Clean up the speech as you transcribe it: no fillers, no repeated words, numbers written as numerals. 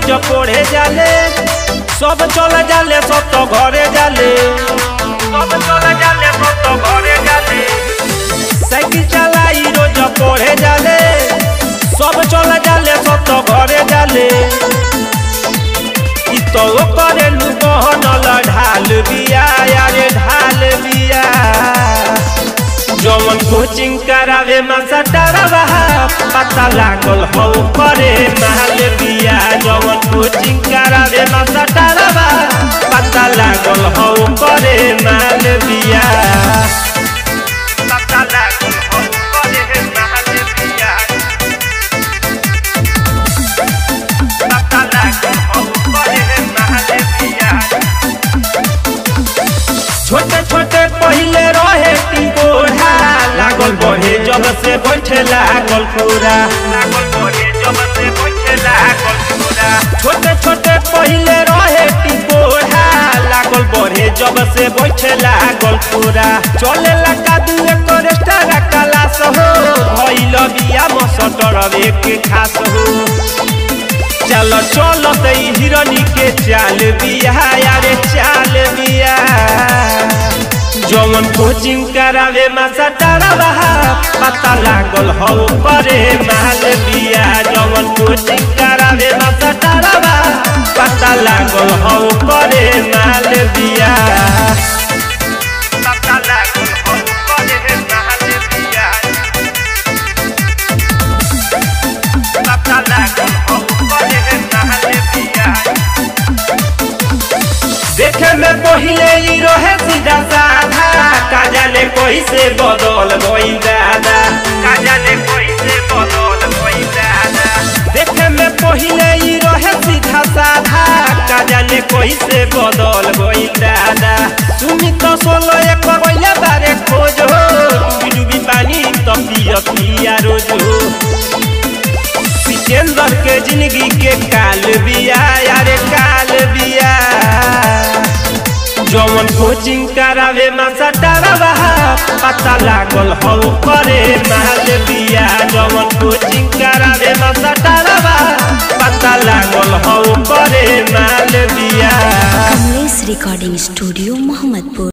रोज पढ़े जाले सब चले जाले सब तो घरे जाले सब चले जाले सब तो घरे जाले साइकिल चलाई रोज पढ़े जाले सब चले जाले सब तो घरे जाले इ तो करे लुबहनल ढाल बिया यारे ढाल बिया जवन कोचिंग करावे मास्टरवा पता लागल हो करे माल बिया जवन कोचिंग करावे मास्टरवा पता लागल हो करे माल बिया पता लागल हो करे माल बिया पता लागल हो करे माल बिया छोटे छोटे पहले रहे टिकोढ़ा लागल बढ़े जब से बैठे लागल पूरा लागल बढ़े जब से बैठे लागल पूरा छोटे छोटे पहले रहे टिकोढ़ा लागल बढ़े जब से बैठे लागल पूरा चले लगा दुए कोरेस्टारा क्लास हो भइल बिया मसटर एक खास हो चलो चलो तई हिरनी के चाल बिया यारे चाल बिया जवन कोचिंग करावे मास्टरवा पता लागल हो करे माल बिया जवन कोचिंग करावे मास्टरवा पता लागल हो करे माल बिया पता लागल हो करे माल बिया पता लागल हो करे माल बिया देखे में पहिले ही रहे सीधा साधा का जाने कोई से बदल गई दादा का जाने कोई से बदल गई दादा देखे में पहिले ही रहे सीधा साधा का जाने कोई से बदल गई दादा सुनी तो सोलो एक कोइला बारे खोज हो डूबी पानी तो पिया पिया रोज हो सिकंदर के जिंदगी के काल बिया यारे काल बिया जवन कोचिंग करावे मास्टरवा पता लागल हो करे माल बिया जवन कोचिंग करावे मास्टरवा पता लागल हो करे माल बिया कमलेश रिकॉर्डिंग स्टूडियो मोहम्मदपुर।